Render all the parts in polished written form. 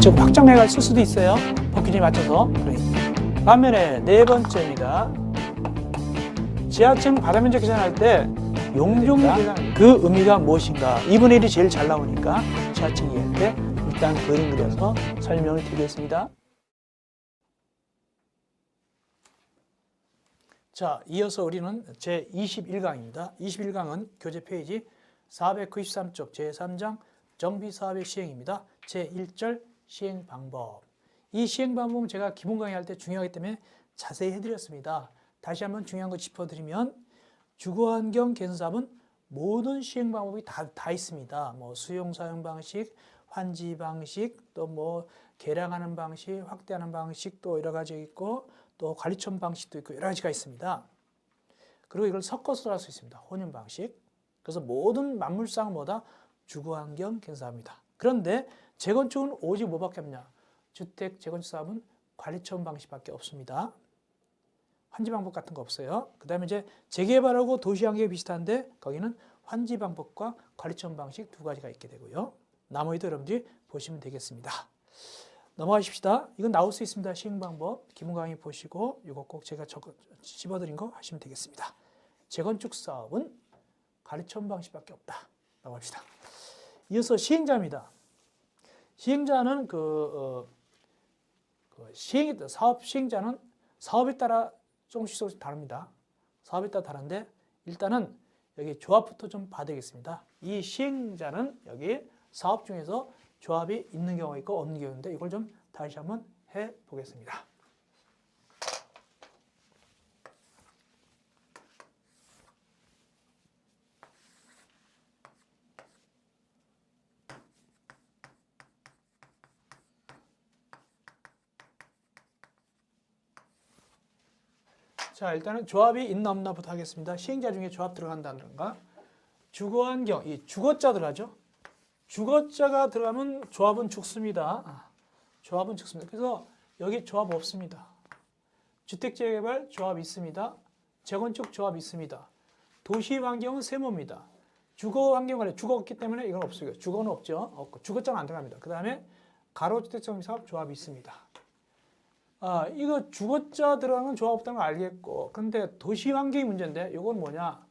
조금 확장해가 쓸 수도 있어요. 법규에 맞춰서. 반면에 네 번째입니다. 지하층 바다 면적 계산할 때 용적률 계산 그 의미가 무엇인가? 2분의 1이 제일 잘 나오니까 지하층 이해할 때 일단 그림 그려서 설명을 드리겠습니다. 자, 이어서 우리는 제21강입니다. 21강은 교재 페이지 493쪽 제3장 정비사업의 시행입니다. 제1절 시행 방법. 이 시행 방법은 제가 기본 강의할 때 중요하기 때문에 자세히 해드렸습니다. 다시 한번 중요한 거 짚어드리면 주거환경 개선사업은 모든 시행 방법이 다 있습니다. 뭐 수용 사용 방식, 환지 방식, 또 뭐 개량하는 방식, 확대하는 방식 또 여러 가지 있고 또 관리처분 방식도 있고 여러 가지가 있습니다. 그리고 이걸 섞어서 할 수 있습니다. 혼용 방식. 그래서 모든 만물상은 뭐다? 주거환경 개선사업입니다. 그런데 재건축은 오직 뭐밖에 없냐? 주택 재건축 사업은 관리처분 방식밖에 없습니다. 환지 방법 같은 거 없어요. 그 다음에 이제 재개발하고 도시환경이 비슷한데 거기는 환지 방법과 관리처분 방식 두 가지가 있게 되고요. 나머지도 여러분들이 보시면 되겠습니다. 넘어가십시다. 이건 나올 수 있습니다. 시행 방법 기본 강의 보시고 이거 꼭 제가 집어드린 거 하시면 되겠습니다. 재건축 사업은 관리처분 방식밖에 없다. 넘어갑시다. 이어서 시행자입니다. 시행자는 사업 시행자는 사업에 따라 조금씩 다릅니다. 사업에 따라 다른데 일단은 여기 조합부터 좀 봐야 되겠습니다. 이 시행자는 여기 사업 중에서 조합이 있는 경우가 있고 없는 경우인데 이걸 좀 다시 한번 해 보겠습니다. 자, 일단은 조합이 있나 없나부터 하겠습니다. 시행자 중에 조합 들어간다든가 주거환경, 이 주거자 들어가죠. 주거자가 들어가면 조합은 죽습니다. 조합은 죽습니다. 그래서 여기 조합 없습니다. 주택재개발 조합 있습니다. 재건축 조합 있습니다. 도시환경은 세모입니다. 주거환경 관련 주거 없기 때문에 이건 없어요. 주거는 없죠. 없고 주거자는 안 들어갑니다. 그 다음에 가로주택정비사업 조합이 있습니다. 이거 주거자 들어가는 조합 없다는 걸 알겠고, 근데 도시환경이 문제인데, 이건 뭐냐?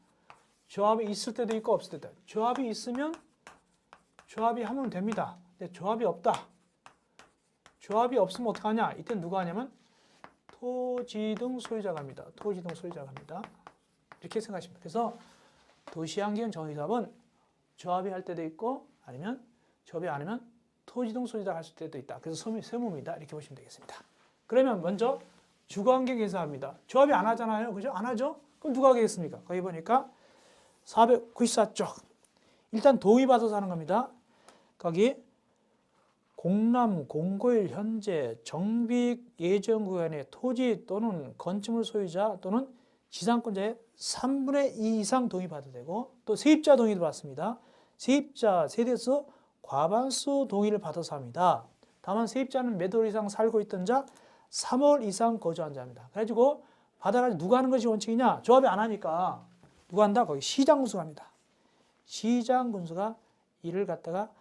조합이 있을 때도 있고 없을 때도 있다. 조합이 있으면 조합이 하면 됩니다. 근데 조합이 없다. 조합이 없으면 어떡하냐? 이때 누가 하냐면 토지 등 소유자가 합니다. 토지 등 소유자가 합니다. 이렇게 생각하십니다. 그래서 도시환경 정비사업은 조합이 할 때도 있고, 아니면 조합이 안 하면 토지 등 소유자가 할 때도 있다. 그래서 세모입니다. 이렇게 보시면 되겠습니다. 그러면 먼저 주거환경 개선합니다. 조합이 안 하잖아요. 그죠? 안 하죠? 그럼 누가 하겠습니까? 거기 보니까 494쪽. 일단 동의받아서 하는 겁니다. 거기 공람, 공고일 현재 정비 예정 구간의 토지 또는 건축물 소유자 또는 지상권자의 3분의 2 이상 동의받아도 되고 또 세입자 동의도 받습니다. 세입자 세대수 과반수 동의를 받아서 합니다. 다만 세입자는 몇 월 이상 살고 있던 자 3월 이상 거주한 자입니다. 그래가지고 받아가지고 누가 하는 것이 원칙이냐? 조합이 안 하니까 누가 한다? 거기 시장군수가 합니다. 시장군수가 이를 갖다가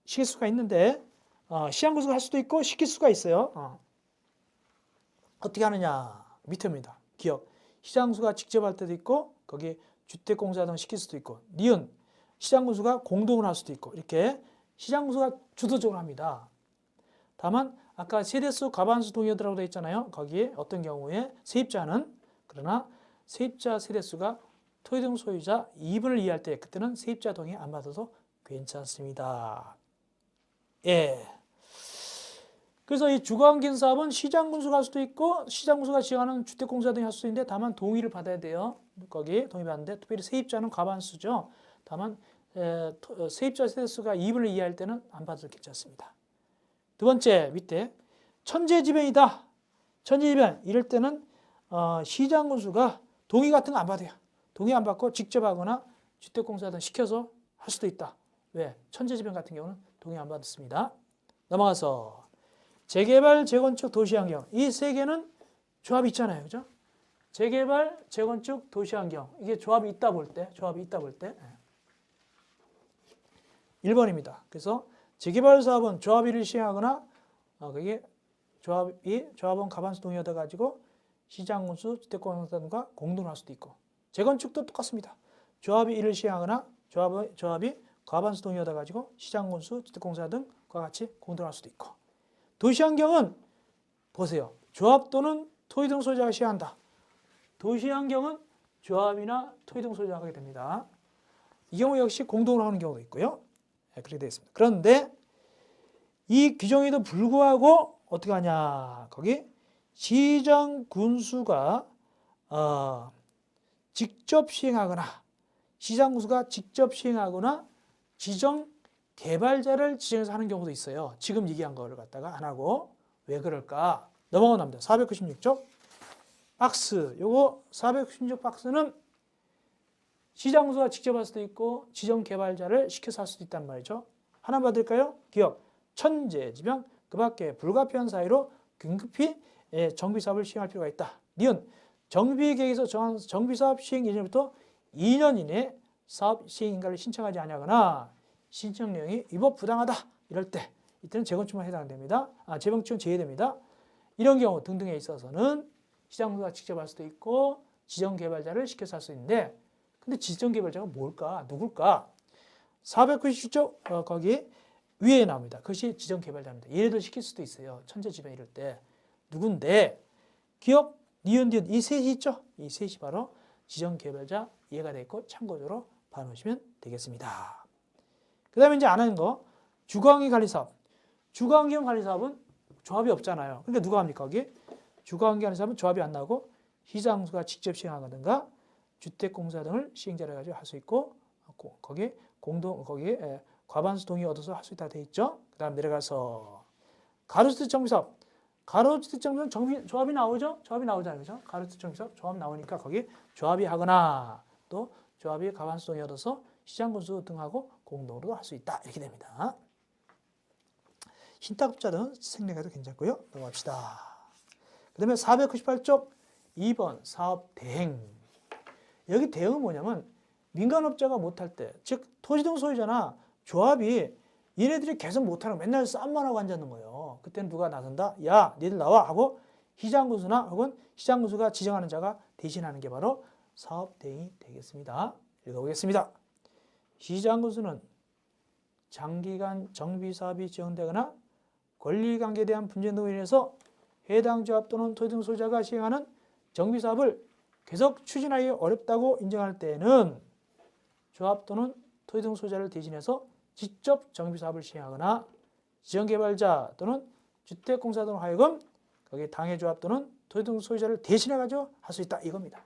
시킬 수가 있는데 시장군수가 할 수도 있고 시킬 수가 있어요. 어떻게 하느냐? 밑에입니다. 기억. 시장군수가 직접 할 때도 있고 거기 주택공사 등 시킬 수도 있고 니은 시장군수가 공동으로 할 수도 있고 이렇게 시장군수가 주도적으로 합니다. 다만 아까 세대수 과반수 동의하라고 되어 있잖아요. 거기에 어떤 경우에 세입자는 그러나 세입자 세대수가 토지 등 소유자 2분을 이해할 때 그때는 세입자 동의 안 받아도 괜찮습니다. 예. 그래서 이 주거환경 사업은 시장군수가 할 수도 있고 시장군수가 지정하는 주택공사 등이 할 수도 있는데 다만 동의를 받아야 돼요. 거기 동의 받는데 특별히 세입자는 과반수죠. 다만 세입자 세대수가 2분을 이해할 때는 안 받아도 괜찮습니다. 두 번째 밑에 천재지변이다. 천재지변 이럴 때는 시장군수가 동의 같은 거 안 받아요. 동의 안 받고 직접 하거나 주택공사 등 시켜서 할 수도 있다. 왜? 천재지변 같은 경우는 동의 안 받습니다. 넘어가서 재개발, 재건축, 도시환경 이 세 개는 조합이 있잖아요. 그죠? 재개발, 재건축, 도시환경 이게 조합이 있다 볼 때 1번입니다. 그래서 재개발 사업은 조합일을 시행하거나 그게 조합원 과반수 동의 얻어가지고 시장군수, 주택공사들과 공동으로 할 수도 있고 재건축도 똑같습니다. 조합이 이를 시행하거나 조합이 과반수 동의 얻어가지고 시장군수, 주택공사 등과 같이 공동으로 할 수도 있고 도시환경은 보세요. 조합 또는 토지 등 소유자가 시행한다. 도시환경은 조합이나 토지 등 소유자가 하게 됩니다. 이 경우 역시 공동으로 하는 경우도 있고요. 네, 그렇게 되어 있습니다. 그런데 이 규정에도 불구하고 어떻게 하냐. 거기 시장군수가 직접 시행하거나 시장군수가 직접 시행하거나 지정 개발자를 지정해서 하는 경우도 있어요. 지금 얘기한 거를 갖다가 안 하고 왜 그럴까? 넘어가 납니다. 496쪽 박스. 요거 496 박스는 시장군수가 직접 할 수도 있고 지정 개발자를 시켜서 할 수도 있단 말이죠. 하나 받을까요? 기억. 천재지명 그 밖에 불가피한 사유로 긴급히 정비사업을 시행할 필요가 있다. 니은 정비계획에서 정한 정비사업 시행 예정부터 2년 이내에 사업 시행 인가를 신청하지 아니하거나 신청 내용이 위법 부당하다. 이럴 때 이때는 재건축만 해당됩니다. 재건축은 제외됩니다. 이런 경우 등등에 있어서는 시장군수가 직접 할 수도 있고 지정 개발자를 시켜서 할 수 있는데 근데 지정 개발자가 뭘까? 누굴까? 497쪽 거기 위에 나옵니다. 그것이 지정 개발자입니다. 얘네들 시킬 수도 있어요. 천재지변 이럴 때. 누군데? 기억, 니은, 디은 이 셋이 있죠? 이 셋이 바로 지정 개발자 이해가 되어 있고 참고적으로 봐놓으시면 되겠습니다. 그 다음에 이제 안 하는 거 주거환경 관리사업. 주거환경 관리사업은 조합이 없잖아요. 그러니까 누가 합니까? 거기 주거환경 관리사업은 조합이 안 나오고 시장군수가 직접 시행하거든가 주택공사 등을 시행자로 해가지고 할 수 있고 거기에 과반수 동의 얻어서 할 수 있다 되어 있죠. 그 다음 내려가서 가로주택 정비사업. 가로주택 정비사업 조합이 나오죠. 조합이 나오잖아요. 그죠? 가로주택 정비사업 조합 나오니까 거기 조합이 하거나 또 조합이 과반수 동의 얻어서 시장군수 등하고 공동으로 할 수 있다. 이렇게 됩니다. 신탁업자는 생략해도 괜찮고요. 넘어갑시다. 그 다음에 498쪽 2번 사업 대행. 여기 대응은 뭐냐면 민간업자가 못할 때, 즉 토지등 소유자나 조합이 얘네들이 계속 못하는 맨날 싸움만 하고 앉았는 거예요. 그때는 누가 나선다? 야, 니들 나와 하고 시장군수나 혹은 시장군수가 지정하는 자가 대신하는 게 바로 사업 대행이 되겠습니다. 읽어보겠습니다. 시장군수는 장기간 정비사업이 지연되거나 권리관계에 대한 분쟁 등으로 인해서 해당 조합 또는 토지등 소유자가 시행하는 정비사업을 계속 추진하기 어렵다고 인정할 때에는 조합 또는 토지등 소유자를 대신해서 직접 정비사업을 시행하거나 지정개발자 또는 주택공사 등으로 하여금 거기 당해조합 또는 토지등 소유자를 대신해가지고 할 수 있다 이겁니다.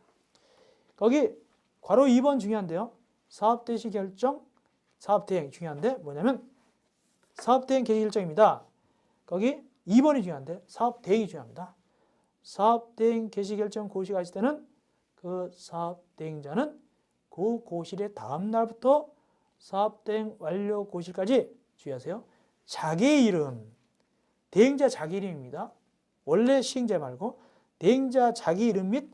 거기 괄호 2번 중요한데요. 사업대시 결정, 사업대행 중요한데 뭐냐면 사업대행 개시결정입니다. 거기 2번이 중요한데 사업대행이 중요합니다. 사업대행 개시결정 고시가 있을 때는 그 사업대행자는 그 고실의 다음 날부터 사업대행 완료 고실까지 주의하세요. 자기 이름, 대행자 자기 이름입니다. 원래 시행자 말고 대행자 자기 이름 및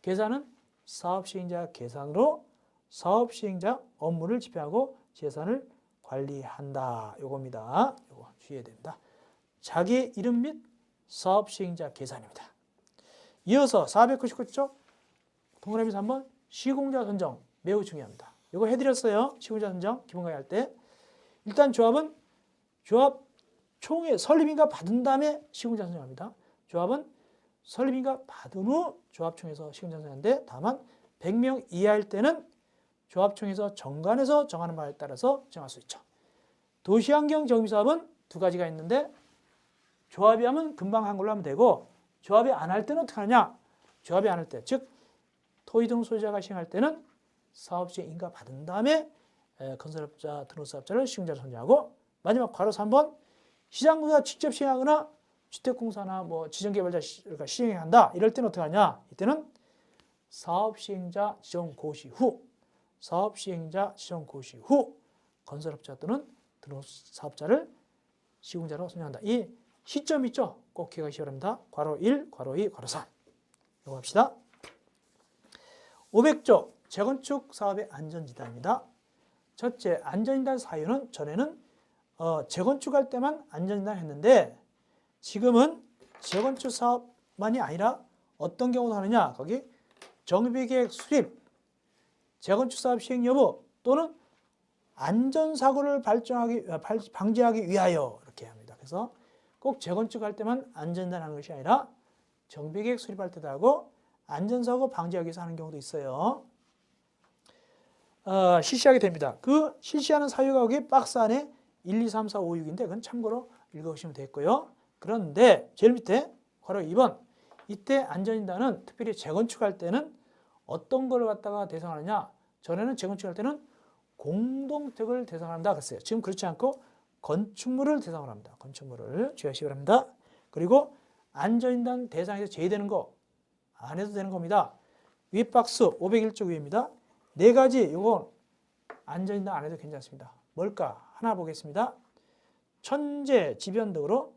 계산은 사업시행자 계산으로 사업시행자 업무를 집행하고 재산을 관리한다. 요겁니다. 요거 주의해야 됩니다. 자기 이름 및 사업시행자 계산입니다. 이어서 499쪽 동그라미 3번 시공자 선정 매우 중요합니다. 이거 해드렸어요. 시공자 선정 기본과외 할 때. 일단 조합은 조합 총회 설립인가 받은 다음에 시공자 선정합니다. 조합은 설립인가 받은 후 조합총회에서 시공자 선정하는데 다만 100명 이하일 때는 조합총회에서 정관에서 정하는 바에 따라서 정할 수 있죠. 도시환경 정비사업은 두 가지가 있는데 조합이 하면 금방 한 걸로 하면 되고 조합이 안 할 때는 어떻게 하느냐? 조합이 안 할 때, 즉 토지등 소유자가 시행할 때는 사업시행 인가 받은 다음에 건설업자, 등록사업자를 시공자로 선정하고 마지막 괄호 3번 시장군수가 직접 시행하거나 주택공사나 뭐 지정개발자가 시행한다. 이럴 때는 어떻게 하냐? 이때는 사업시행자 지정 고시 후 사업시행자 지정 고시 후 건설업자 또는 등록사업자를 시공자로 선정한다. 이 시점 있죠? 꼭 기억하시기 바랍니다. 괄호 1, 괄호 2, 괄호 3 이거 합시다. 500조 재건축 사업의 안전지단입니다. 첫째, 안전진단 사유는 전에는 재건축할 때만 안전진단 했는데 지금은 재건축 사업만이 아니라 어떤 경우도 하느냐? 거기 정비계획 수립, 재건축 사업 시행 여부 또는 안전사고를 방지하기 위하여 이렇게 합니다. 그래서 꼭 재건축할 때만 안전진단 하는 것이 아니라 정비계획 수립할 때도 하고 안전사고 방지하기 위해서 하는 경우도 있어요. 실시하게 됩니다. 그 실시하는 사유가 여기 박스 안에 1, 2, 3, 4, 5, 6인데 그건 참고로 읽어보시면 되겠고요. 그런데 제일 밑에 괄호 2번 이때 안전진단은 특별히 재건축할 때는 어떤 걸 갖다가 대상하느냐? 전에는 재건축할 때는 공동택을 대상한다 그랬어요. 지금 그렇지 않고 건축물을 대상으로 합니다. 건축물을 주의하시기 바랍니다. 그리고 안전진단 대상에서 제외되는 거 안 해도 되는 겁니다. 윗박스 501쪽 위입니다. 네 가지 이건 안전진단 안 해도 괜찮습니다. 뭘까? 하나 보겠습니다. 천재 지변 등으로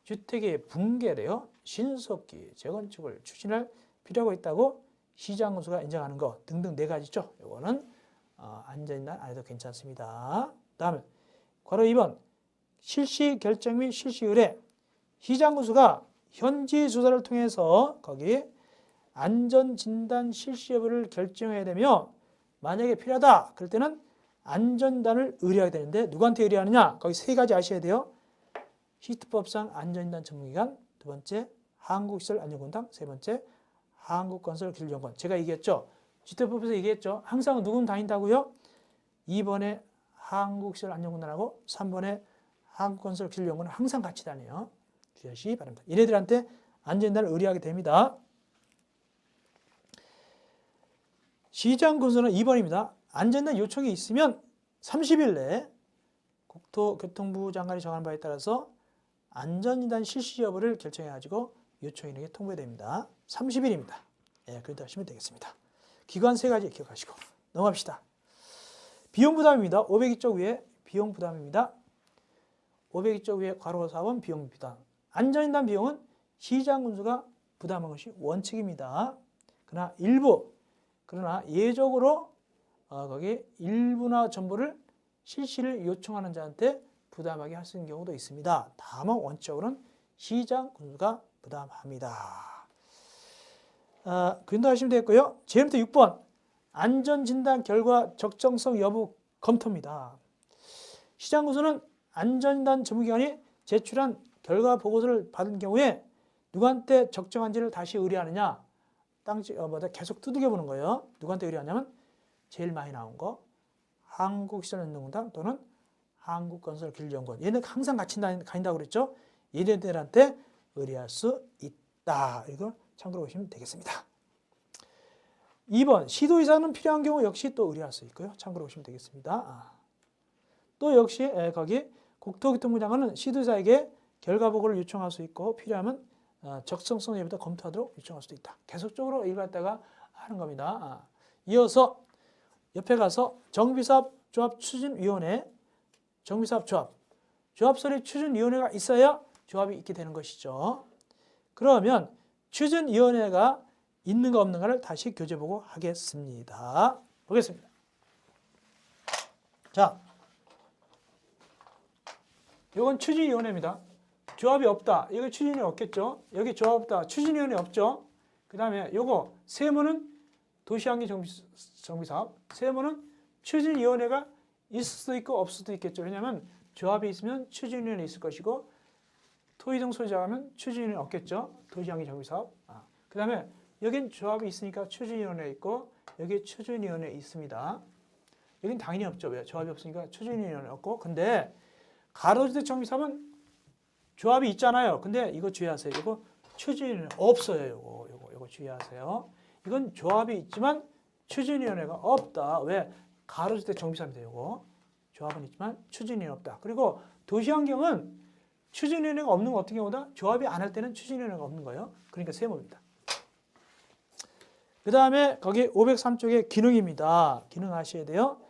주택이 붕괴되어 신속히 재건축을 추진할 필요가 있다고 시장군수가 인정하는 것 등등 네 가지죠. 이거는 안전진단 안 해도 괜찮습니다. 다음에 괄호 2번 실시 결정 및 실시 의뢰 시장군수가 현지 조사를 통해서 거기 안전진단 실시 여부를 결정해야 되며 만약에 필요하다 그럴 때는 안전진단을 의뢰하게 되는데 누구한테 의뢰하느냐? 거기 세 가지 아셔야 돼요. 시트법상 안전진단 전문기관, 두 번째 한국시설안전공단, 세 번째 한국건설기술연구원. 제가 얘기했죠. 시트법에서 얘기했죠. 항상 누군 다닌다고요? 2번에 한국시설안전공단하고 3번에 한국건설기술연구원은 항상 같이 다녀요. 주의하시기 바랍니다. 얘네들한테 안전진단을 의뢰하게 됩니다. 시장군수는 2번입니다. 안전진단 요청이 있으면 30일 내에 국토교통부 장관이 정한 바에 따라서 안전진단 실시 여부를 결정해가지고 요청인에게 통보됩니다. 30일입니다. 예, 그렇게 하시면 되겠습니다. 기관 세 가지 기억하시고 넘어갑시다. 비용부담입니다. 502쪽 위에 비용부담입니다. 502쪽 위에 괄호 4번 비용부담. 안전진단 비용은 시장군수가 부담한 것이 원칙입니다. 그러나 예적으로 거기 일부나 전부를 실시를 요청하는 자한테 부담하게 할 수 있는 경우도 있습니다. 다만 원칙적으로는 시장군수가 부담합니다.検討하시면 되겠고요. 제일 밑에 6번 안전진단 결과 적정성 여부 검토입니다. 시장군수는 안전진단 전문기관이 제출한 결과 보고서를 받은 경우에 누구한테 적정한지를 다시 의뢰하느냐 계속 두들겨 보는 거예요. 누구한테 의뢰하냐면 제일 많이 나온 거 한국시설연구공단 또는 한국건설기술연구원. 얘는 항상 같이 다닌다고 그랬죠. 얘네들한테 의뢰할 수 있다. 이걸 참고로 보시면 되겠습니다. 2번 시도이사는 필요한 경우 역시 또 의뢰할 수 있고요. 참고로 보시면 되겠습니다. 또 역시 거기 국토교통부 장관은 시도이사에게 결과 보고를 요청할 수 있고 필요하면 적성성 여부도 검토하도록 요청할 수도 있다. 계속적으로 읽었다가 하는 겁니다. 이어서 옆에 가서 정비사업 조합 추진위원회, 정비사업 조합 설립 추진위원회가 있어야 조합이 있게 되는 것이죠. 그러면 추진위원회가 있는가 없는가를 다시 교재보고 하겠습니다. 보겠습니다. 자, 이건 추진위원회입니다. 조합이 없다. 이거 추진위원회 없겠죠. 여기 조합 없다. 추진위원회 없죠. 그 다음에 요거 세무는 도시환경 정비사업. 세무는 추진위원회가 있을 수도 있고 없을 수도 있겠죠. 왜냐하면 조합이 있으면 추진위원회 있을 것이고 토이동 소지자가면 추진위원회 없겠죠. 도시환경 정비사업. 그 다음에 여긴 조합이 있으니까 추진위원회 있고 여기 추진위원회 있습니다. 여긴 당연히 없죠. 왜? 조합이 없으니까 추진위원회 없고. 근데 가로주택 정비사업은 조합이 있잖아요. 근데 이거 주의하세요. 이거 추진위원회 없어요. 이거 주의하세요. 이건 조합이 있지만 추진위원회가 없다. 왜? 가로주택 정비사업인데 이거 조합은 있지만 추진위원회 없다. 그리고 도시환경은 추진위원회가 없는 거 어떤 경우다? 조합이 안 할 때는 추진위원회가 없는 거예요. 그러니까 세모입니다. 그 다음에 거기 503쪽에 기능입니다. 기능 아셔야 돼요.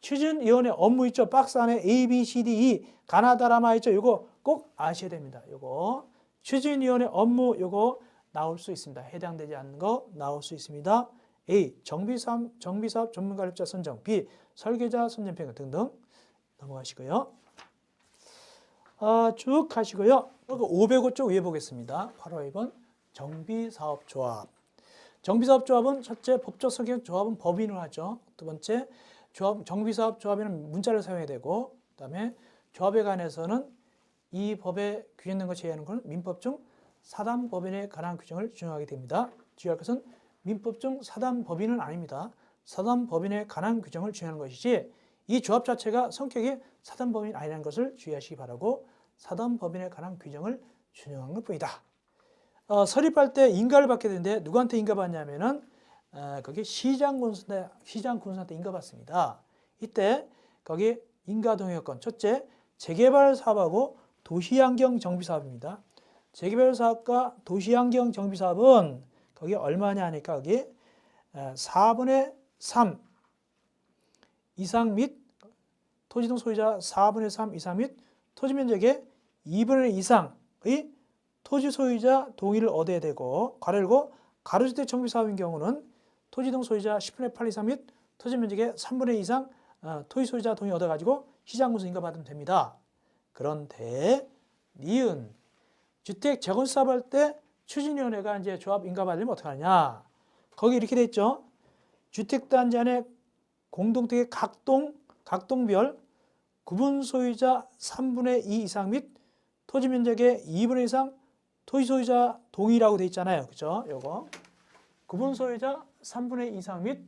추진위원회 업무 있죠. 박스 안에 A, B, C, D, E 가나다라마 있죠. 이거 꼭 아셔야 됩니다. 이거 추진위원회 업무 이거 나올 수 있습니다. 해당되지 않는 거 나올 수 있습니다. A. 정비사업 전문가립자 선정. B. 설계자, 선점평가 등등 넘어가시고요. 쭉 하시고요. 505 쪽 위에 보겠습니다. 바로 2번 정비사업조합. 정비사업조합은 첫째 법적 성격 조합은 법인을 하죠. 두 번째 정비사업조합에는 문자를 사용해야 되고, 그다음에 조합에 관해서는 이 법에 규정된 것에 의한 것은 민법 중 사단법인에 관한 규정을 준용하게 됩니다. 주의할 것은 민법 중 사단법인은 아닙니다. 사단법인에 관한 규정을 준용하는 것이지 이 조합 자체가 성격이 사단법인이 아니라는 것을 주의하시기 바라고 사단법인에 관한 규정을 준용한 것뿐이다. 설립할 때 인가를 받게 되는데 누구한테 인가 받냐면은 거기 시장군수한테 인가 받습니다. 이때 거기 인가 동의요건 첫째 재개발 사업하고 도시환경 정비사업입니다. 재개발 사업과 도시환경 정비사업은 거기 얼마냐 하니까 거기 4분의 3 이상 및 토지 등 소유자 4분의 3 이상 및 토지 면적의 2분의 1 이상의 토지 소유자 동의를 얻어야 되고, 가로 열고 가로주택 정비사업인 경우는 토지 등 소유자 10분의 8 이상 및 토지 면적의 3분의 2 이상 토지 소유자 동의 얻어가지고 시장군수 인가받으면 됩니다. 그런데 니은 주택 재건사업 할 때 추진위원회가 이제 조합 인가받으려면 어떻게 하느냐? 거기 이렇게 돼 있죠. 주택단지 안에 공동택의 각동별 구분 소유자 3분의 2 이상 및 토지 면적의 2분의 1 이상 토지 소유자 동의라고 돼 있잖아요. 그죠? 요거. 구분 소유자 3분의 2 이상 및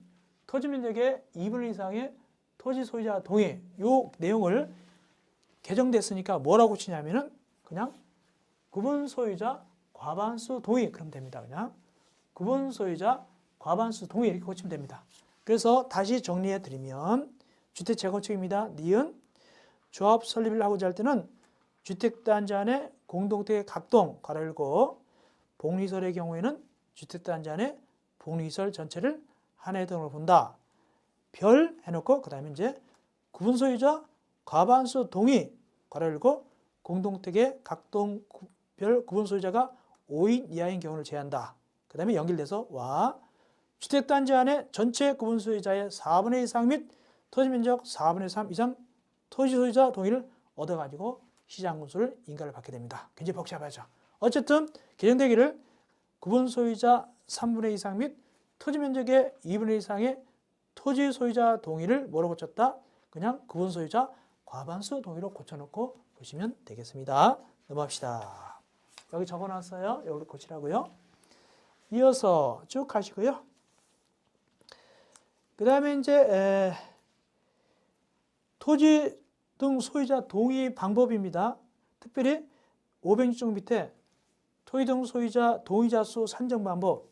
토지 면적의 2분의 1 이상의 토지 소유자 동의. 요 내용을 개정됐으니까 뭐라고 치냐면은 그냥 구분 소유자 과반수 동의 그러면 됩니다. 그냥 구분 소유자 과반수 동의 이렇게 고치면 됩니다. 그래서 다시 정리해 드리면 주택 재건축입니다. 니은 조합 설립을 하고자 할 때는 주택단지 안에 공동택의 각동 가로 열고 복리설의 경우에는 주택단지 안에 복리설 전체를 하나의 등으로 본다. 별 해놓고 그 다음에 이제 구분 소유자 과반수 동의 가로 열고 공동택의 각동 별 구분 소유자가 5인 이하인 경우를 제한다. 그 다음에 연결돼서 와 주택단지 안에 전체 구분 소유자의 4분의 1 이상 및 토지면적 4분의 3 이상 토지 소유자 동의를 얻어가지고 시장군수를 인가를 받게 됩니다. 굉장히 복잡하죠. 어쨌든 개정되기를 구분 소유자 3분의 2 이상 및 토지면적의 2분의 1 이상의 토지 소유자 동의를 뭐로 고쳤다? 그냥 구분 소유자 과반수 동의로 고쳐놓고 보시면 되겠습니다. 넘어갑시다. 여기 적어놨어요. 여기를 고치라고요. 이어서 쭉 하시고요. 그 다음에 이제 토지 등 소유자 동의 방법입니다. 특별히 506쪽 밑에 토지 등 소유자 동의자 수 산정 방법,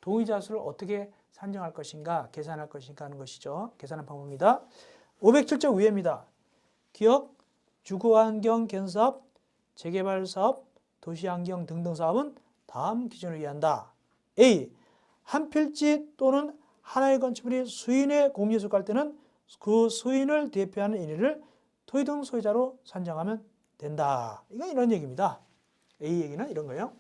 동의자 수를 어떻게 산정할 것인가, 계산할 것인가 하는 것이죠. 계산한 방법입니다. 507쪽 위에입니다. 기업, 주거환경 개선사업, 재개발사업, 도시환경 등등 사업은 다음 기준을 위한다. A. 한 필지 또는 하나의 건축물이 수인의 공유에 속할 때는 그 수인을 대표하는 인을 토지 등 소유자로 산정하면 된다. 이건 이런 얘기입니다. A 얘기는 이런 거예요.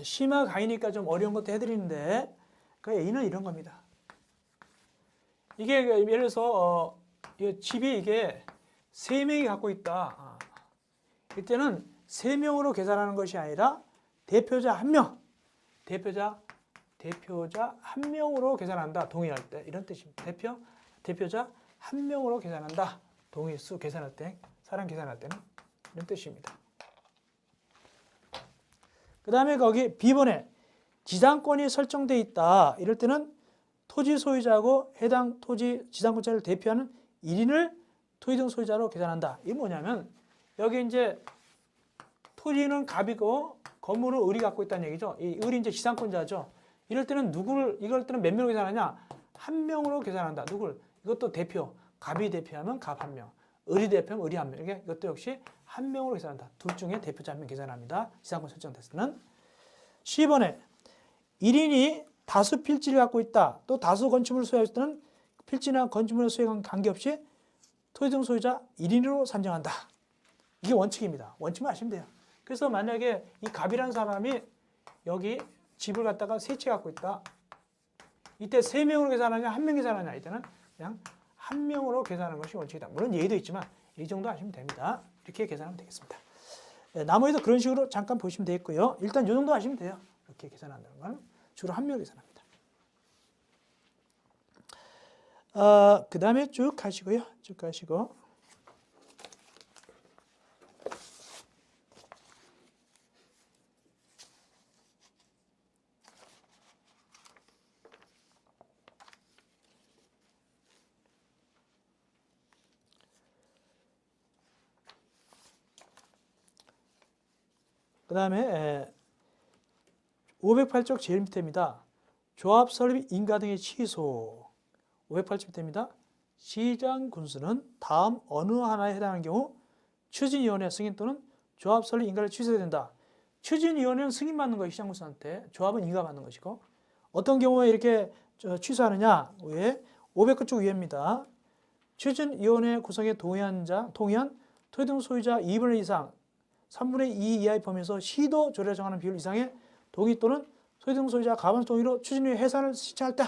심화 강의니까 좀 어려운 것도 해드리는데 그 A는 이런 겁니다. 이게 예를 들어서 집이 이게 3명이 갖고 있다. 이때는 3명으로 계산하는 것이 아니라 대표자 1명, 대표자 1명으로 계산한다. 동의할 때 이런 뜻입니다. 대표자 1명으로 계산한다. 동의수 계산할 때, 사람 계산할 때는 이런 뜻입니다. 그 다음에 거기 B번에 지상권이 설정되어 있다. 이럴 때는 토지 소유자하고 해당 토지 지상권자를 대표하는 1인을 토지 등 소유자로 계산한다. 이게 뭐냐면 여기 이제 토지는 갑이고 건물은 을이 갖고 있다는 얘기죠. 이 을이 이제 지상권자죠. 이럴 때는 이럴 때는 몇 명으로 계산하냐? 1명으로 계산한다. 누굴? 이것도 대표. 갑이 대표하면 갑 1명. 을이 대표하면 을이 1명. 이것도 역시 1명으로 계산한다. 둘 중에 대표자 1명 계산합니다. 지상권 설정됐을 때는. C번에 1인이 다수 필지를 갖고 있다. 또 다수 건축물을 소유할 때는 필지나 건축물의 소유와 관계없이 토지등 소유자 1인으로 산정한다. 이게 원칙입니다. 원칙만 아시면 돼요. 그래서 만약에 이 갑이라는 사람이 여기 집을 갖다가 세 채 갖고 있다. 이때 3명으로 계산하냐 1명 계산하냐 이때는 그냥 1명으로 계산하는 것이 원칙이다. 물론 예의도 있지만 이 정도 하시면 됩니다. 이렇게 계산하면 되겠습니다. 나머지도 그런 식으로 잠깐 보시면 되겠고요. 일단 이 정도 하시면 돼요. 이렇게 계산한다는 건 주로 1명 계산합니다. 그 다음에 쭉 가시고요. 쭉 가시고 그 다음에 508쪽 제일 밑에입니다. 조합 설립 인가 등의 취소. 508쪽 밑에입니다. 시장 군수는 다음 어느 하나에 해당하는 경우 추진위원회 승인 또는 조합 설립 인가를 취소해야 된다. 추진위원회는 승인 받는 거예요. 시장 군수한테. 조합은 인가 받는 것이고. 어떤 경우에 이렇게 취소하느냐. 왜? 509쪽 위에입니다. 추진위원회 구성에 동의한 토지등 소유자 2분의 1 이상 3분의 2 이하의 범위에서 시도 조례 정하는 비율 이상의 동의 또는 토지등 소유자 가반수 동의로 추진위의 해산을 신청할 때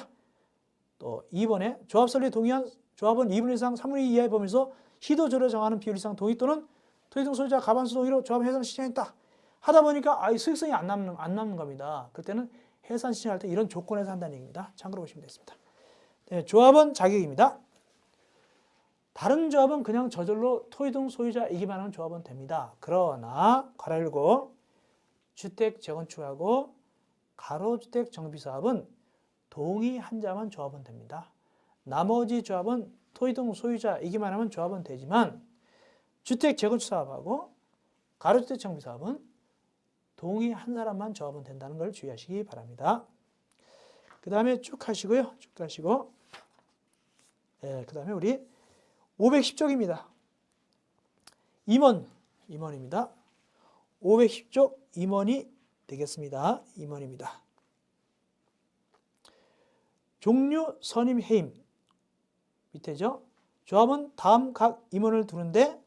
또 2번에 조합 설립에 동의한 조합은 2분의 1 이상 3분의 2 이하의 범위에서 시도 조례 정하는 비율 이상 동의 또는 토지등 소유자 가반수 동의로 조합 해산을 신청했다. 하다 보니까 수익성이 안 남는 겁니다. 그때는 해산 신청할 때 이런 조건에서 한다는 얘기입니다. 참고로 보시면 되겠습니다. 네, 조합은 자격입니다. 다른 조합은 그냥 저절로 토지등 소유자이기만 하면 조합은 됩니다. 그러나 괄호 열고 주택 재건축하고 가로주택 정비사업은 동의 한자만 조합은 됩니다. 나머지 조합은 토지등 소유자이기만 하면 조합은 되지만 주택 재건축 사업하고 가로주택 정비사업은 동의 한 사람만 조합은 된다는 걸 주의하시기 바랍니다. 그 다음에 쭉 하시고요. 쭉 가시고 그 다음에 우리 510쪽입니다. 임원입니다. 510쪽 임원이 되겠습니다. 임원입니다. 종류 선임 해임 밑에죠. 조합은 다음 각 임원을 두는데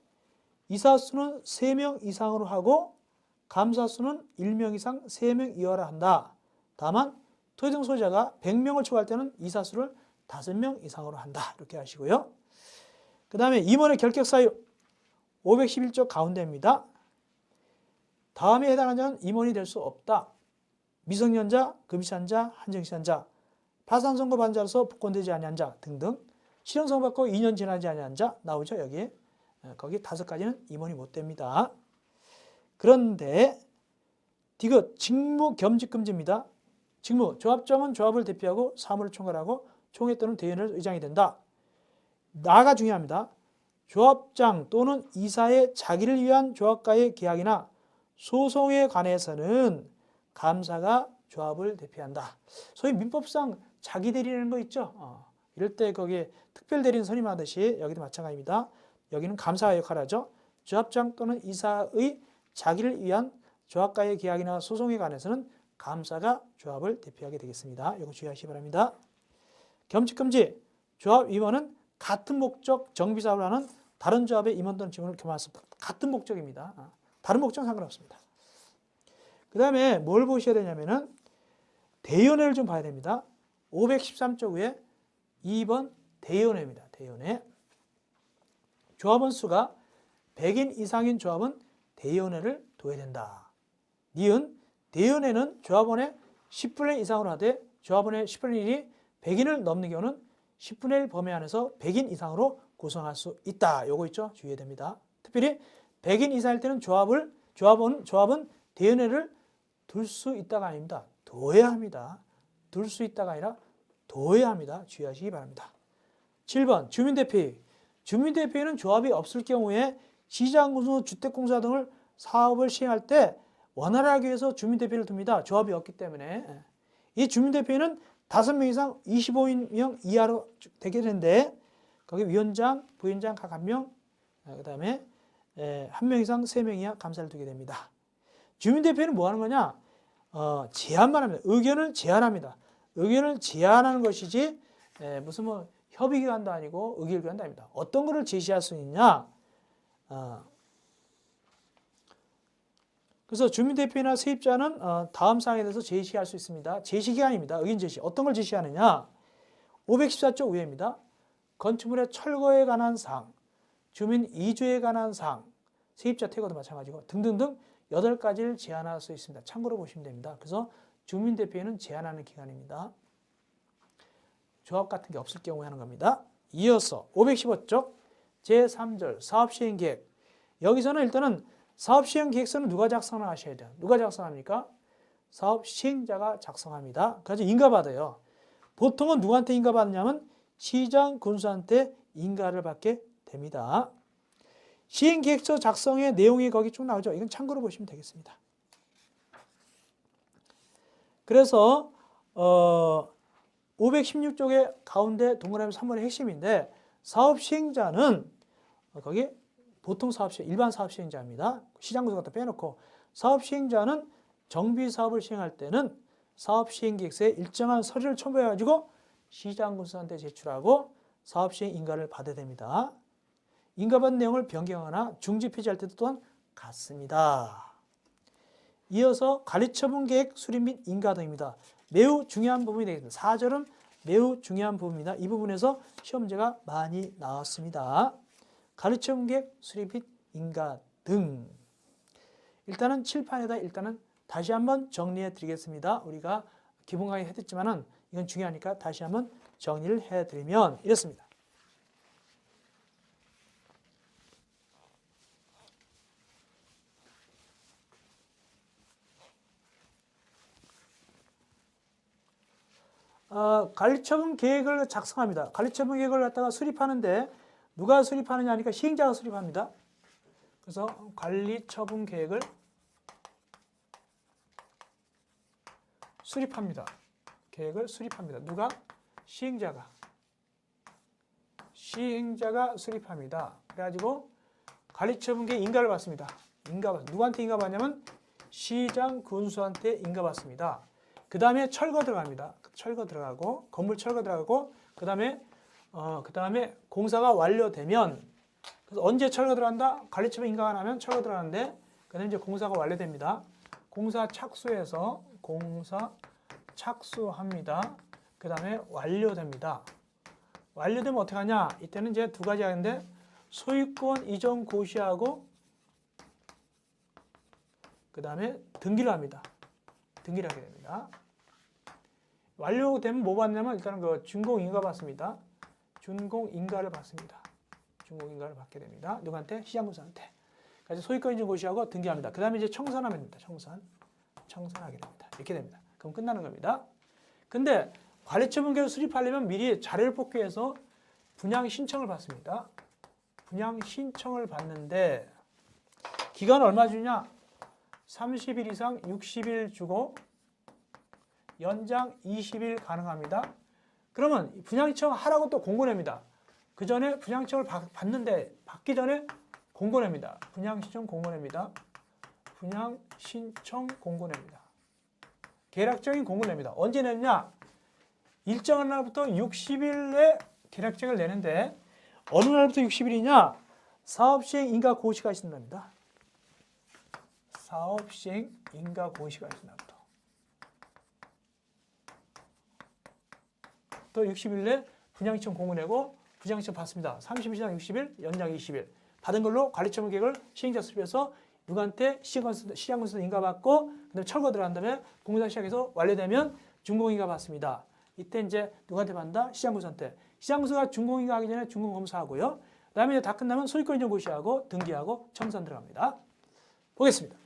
이사수는 3명 이상으로 하고 감사수는 1명 이상 3명 이하라 한다. 다만 토지등 소유자가 100명을 초과할 때는 이사수를 5명 이상으로 한다. 이렇게 하시고요. 그 다음에 임원의 결격 사유 511쪽 가운데입니다. 다음에 해당하는 자는 임원이 될 수 없다. 미성년자, 금시한자, 한정시한자, 파산선고 받은 자로서 복권되지 아니한 자 등등 실형선고 받고 2년 지나지 아니한 자 나오죠. 여기 거기 5가지는 임원이 못 됩니다. 그런데 디귿 직무 겸직 금지입니다. 직무 조합장은 조합을 대표하고 사무를 총괄하고 총회 또는 대의원을 의장이 된다. 나가 중요합니다. 조합장 또는 이사의 자기를 위한 조합과의 계약이나 소송에 관해서는 감사가 조합을 대표한다. 소위 민법상 자기 대리라는 거 있죠. 이럴 때 거기에 특별 대리인 선임하듯이 여기도 마찬가지입니다. 여기는 감사가 역할을 하죠. 조합장 또는 이사의 자기를 위한 조합과의 계약이나 소송에 관해서는 감사가 조합을 대표하게 되겠습니다. 이거 주의하시기 바랍니다. 겸직금지 조합 임원은 같은 목적 정비사업을 하는 다른 조합의 임원 또는 직원을 겸할 수 없다. 같은 목적입니다. 다른 목적은 상관없습니다. 그 다음에 뭘 보셔야 되냐면은 대의원회를 좀 봐야 됩니다. 513쪽 위에 2번 대의원회입니다. 대의원회. 조합원 수가 100인 이상인 조합은 대의원회를 둬야 된다. 니은 대의원회는 조합원의 10분의 1 이상으로 하되 조합원의 10분의 1이 100인을 넘는 경우는 10분의 1 범위 안에서 100인 이상으로 구성할 수 있다. 요거 있죠? 주의해야 됩니다. 특별히 100인 이상일 때는 조합은 대의원회를 둘 수 있다가 아닙니다. 둬야 합니다. 둘 수 있다가 아니라 둬야 합니다. 주의하시기 바랍니다. 7번 주민대표회의. 주민대표회의는 조합이 없을 경우에 시장군수, 주택공사 등을 사업을 시행할 때 원활하게 위해서 주민대표를 둡니다. 조합이 없기 때문에. 이 주민대표회의는 5명 이상 25명 이하로 되게 되는데 거기 위원장, 부위원장 각 1명, 그 다음에 1명 이상 3명 이하 감사를 두게 됩니다. 주민대표회는 뭐 하는 거냐? 제안만 합니다. 의견을 제안합니다. 의견을 제안하는 것이지 무슨 협의기관도 아니고 의결기관도 아닙니다. 어떤 것을 제시할 수 있냐? 그래서 주민대표나 세입자는 다음 사항에 대해서 제시할 수 있습니다. 제시기관입니다. 의견 제시. 어떤 걸 제시하느냐? 514쪽 위에입니다. 건축물의 철거에 관한 사항, 주민 이주에 관한 사항, 세입자 퇴거도 마찬가지고 등등등 8가지를 제안할 수 있습니다. 참고로 보시면 됩니다. 그래서 주민대표는 제안하는 기관입니다. 조합 같은 게 없을 경우에 하는 겁니다. 이어서 515쪽 제3절 사업시행계획. 여기서는 일단은 사업시행계획서는 누가 작성을 하셔야 돼요? 누가 작성합니까? 사업시행자가 작성합니다. 그래서 인가받아요. 보통은 누구한테 인가받느냐면 시장 군수한테 인가를 받게 됩니다. 시행계획서 작성의 내용이 거기 쭉 나오죠. 이건 참고로 보시면 되겠습니다. 그래서 516쪽의 가운데 동그라미 3번의 핵심인데 사업시행자는 거기 보통 사업시행, 일반 사업시행자입니다. 시장군수 갖다 빼놓고 사업시행자는 정비사업을 시행할 때는 사업시행계획서에 일정한 서류를 첨부해가지고 시장군수한테 제출하고 사업시행 인가를 받아야 됩니다. 인가받은 내용을 변경하거나 중지 폐지할 때도 또한 같습니다. 이어서 관리처분계획 수립 및 인가 등입니다. 매우 중요한 부분이 되겠습니다. 4절은 매우 중요한 부분입니다. 이 부분에서 시험 문제가 많이 나왔습니다. 관리처분계획 수립 및 인가 등. 일단은 칠판에다 일단은 다시 한번 정리해 드리겠습니다. 우리가 기본 강의 해드렸지만은 이건 중요하니까 다시 한번 정리를 해 드리면 이렇습니다. 관리처분 계획을 작성합니다. 관리처분 계획을 갖다가 수립하는데 누가 수립하느냐 하니까 시행자가 수립합니다. 그래서 관리처분 계획을 수립합니다. 계획을 수립합니다. 누가? 시행자가 수립합니다. 그래가지고 관리처분 계획 인가를 받습니다. 누구한테 인가 받냐면 시장 군수한테 인가 받습니다. 그 다음에 철거 들어갑니다. 철거 들어가고 건물 철거 들어가고 그 다음에 공사가 완료되면 그래서 언제 철거 들어간다? 관리처분 인가가 나면 철거 들어가는데 그다음에 이제 공사가 완료됩니다. 공사 착수해서 공사 착수합니다. 그 다음에 완료됩니다. 완료되면 어떻게 하냐? 이때는 이제 두 가지 하는데 소유권 이전 고시하고 그 다음에 등기를 합니다. 등기를 하게 됩니다. 완료되면 뭐 받냐면 일단은 그 준공인가 받습니다. 준공인가를 받습니다. 준공인가를 받게 됩니다. 누구한테? 시장군수한테. 그래서 소유권 이전 고시하고 등기합니다. 그 다음에 이제 청산하면 됩니다. 청산하게 됩니다. 이렇게 됩니다. 그럼 끝나는 겁니다. 근데 관리처분 계획을 수립하려면 미리 자료를 복귀해서 분양 신청을 받습니다. 분양 신청을 받는데 기간은 얼마 주냐? 30일 이상 60일 주고 연장 20일 가능합니다. 그러면 분양 신청 하라고 또 공고냅니다. 그 전에 분양 신청을 받기 전에 공고냅니다. 분양 신청 공고냅니다. 분양 신청 공고냅니다. 계략적인 공고냅니다. 언제 내느냐? 일정한 날부터 60일 내 계략적을 내는데 어느 날부터 60일이냐? 사업시행 인가 고시가 있습니다. 사업시행 인가 고시가 있습니다. 또 60일 내 분양신청 공고내고 분양신청 받습니다. 30일 이상 60일, 연장 20일. 받은 걸로 관리처분 계획을 시행자 수립해서 누구한테 시장군수 인가받고 그다음에 철거 들어간 다음에 공사 시작해서 완료되면 준공인가 받습니다. 이때 이제 누구한테 받는다? 시장군수한테. 시장군수가 준공인가 하기 전에 준공검사하고요. 그다음에 이제 다 끝나면 소유권 이전 고시하고 등기하고 청산 들어갑니다. 보겠습니다.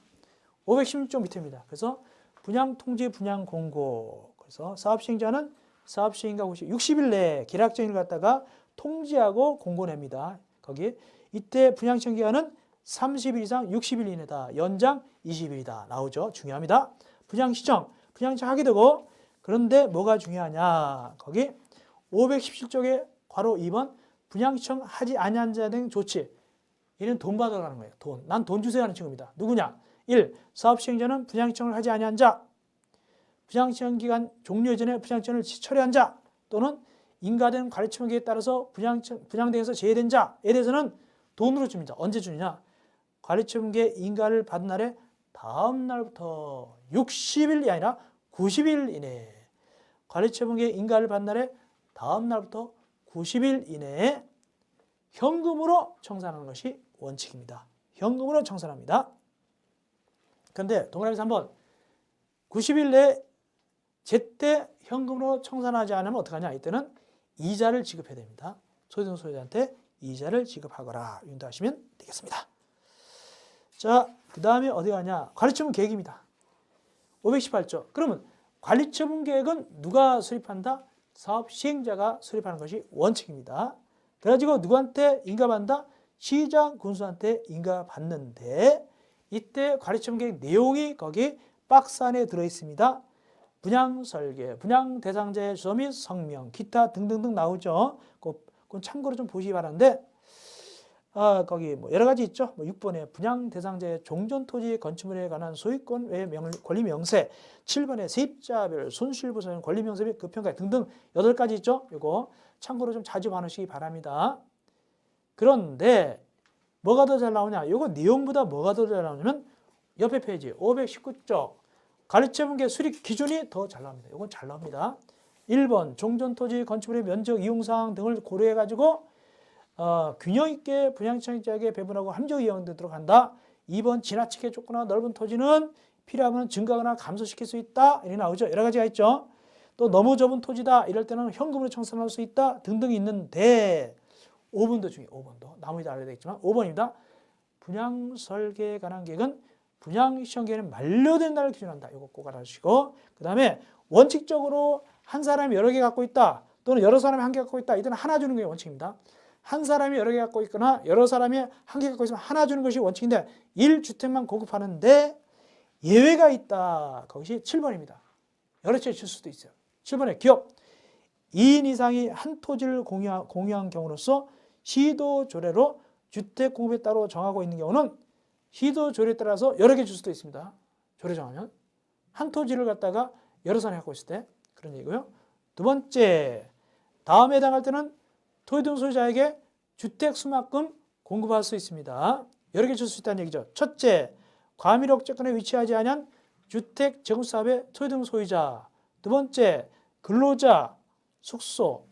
516쪽 밑에입니다. 그래서 분양통지 분양공고. 그래서 사업시행자는 사업시행인가 고시 60일 내에 계략적인 걸 갖다가 통지하고 공고냅니다. 거기 이때 분양신청 기간은 30일 이상 60일 이내다. 연장 20일이다. 나오죠. 중요합니다. 분양신청 하게 되고 그런데 뭐가 중요하냐. 거기 517쪽에 괄호 2번 분양신청 하지 아니한 자 등 조치. 얘는 돈 받아가는 거예요. 돈. 난 돈 주세요 하는 친구입니다. 누구냐? 1. 사업시행자는 분양신청을 하지 아니한 자. 분양신청 기간 종료 전에 분양신청을 처리한 자 또는 인가된 관리처분계에 따라서 분양대에서 제외된 자에 대해서는 돈으로 줍니다. 언제 주느냐? 관리처분계 인가를 받은 날에 다음 날부터 60일이 아니라 90일 이내에 관리처분계 인가를 받은 날에 다음 날부터 90일 이내에 현금으로 청산하는 것이 원칙입니다. 현금으로 청산합니다. 그런데 동그라미에서 한번 90일 내에 제때 현금으로 청산하지 않으면 어떡하냐? 이때는 이자를 지급해야 됩니다. 소유권 소유자한테 이자를 지급하거라 윤도하시면 되겠습니다. 자, 그 다음에 어디 가냐? 관리처분 계획입니다. 518조. 그러면 관리처분 계획은 누가 수립한다? 사업 시행자가 수립하는 것이 원칙입니다. 그래가지고 누구한테 인가받는다? 시장 군수한테 인가받는데 이때 관리처분 계획 내용이 거기 박스 안에 들어있습니다. 분양 설계, 분양 대상자의 주소 및 성명, 기타 등등등 나오죠. 그건 참고로 좀 보시기 바라는데 거기 뭐 여러 가지 있죠. 6번에 분양 대상자의 종전 토지 건축물에 관한 소유권 외 권리 명세, 7번에 세입자별 손실보상 권리 명세 및 그 평가 등등 8가지 있죠. 이거 참고로 좀 자주 봐놓으시기 바랍니다. 그런데 뭐가 더 잘 나오냐? 이거 내용보다 뭐가 더 잘 나오냐면 옆에 페이지 519쪽 관리처분계 수립 기준이 더 잘 나옵니다. 이건 잘 나옵니다. 1번 종전 토지 건축물의 면적 이용사항 등을 고려해가지고 균형 있게 분양청약자에게 배분하고 함정 이용되도록 한다. 2번 지나치게 좁거나 넓은 토지는 필요하면 증가하거나 감소시킬 수 있다. 이렇게 나오죠. 여러 가지가 있죠. 또 너무 좁은 토지다. 이럴 때는 현금으로 청산할 수 있다. 등등이 있는데 5번도 중요해요. 5번도. 나머지 다 알아야 되겠지만 5번입니다. 분양 설계에 관한 계획은 분양 시행계획은 만료된 날을 기준한다. 이거 꼭 알아주시고 그 다음에 원칙적으로 한 사람이 여러 개 갖고 있다. 또는 여러 사람이 한 개 갖고 있다. 이때는 하나 주는 게 원칙입니다. 한 사람이 여러 개 갖고 있거나 여러 사람이 한 개 갖고 있으면 하나 주는 것이 원칙인데 1주택만 공급하는데 예외가 있다. 그것이 7번입니다. 여러 채 줄 수도 있어요. 7번에 기업 2인 이상이 한 토지를 공유한 경우로서 시도 조례로 주택 공급에 따로 정하고 있는 경우는 시도 조례에 따라서 여러 개 줄 수도 있습니다. 조례 정하면 한 토지를 갖다가 여러 사람이 갖고 있을 때 그런 얘기고요. 두 번째, 다음에 해당할 때는 토지등 소유자에게 주택 수막금 공급할 수 있습니다. 여러 개 줄 수 있다는 얘기죠. 첫째, 과밀 억제권에 위치하지 않은 주택 재건사업의 토지등 소유자. 두 번째, 근로자, 숙소,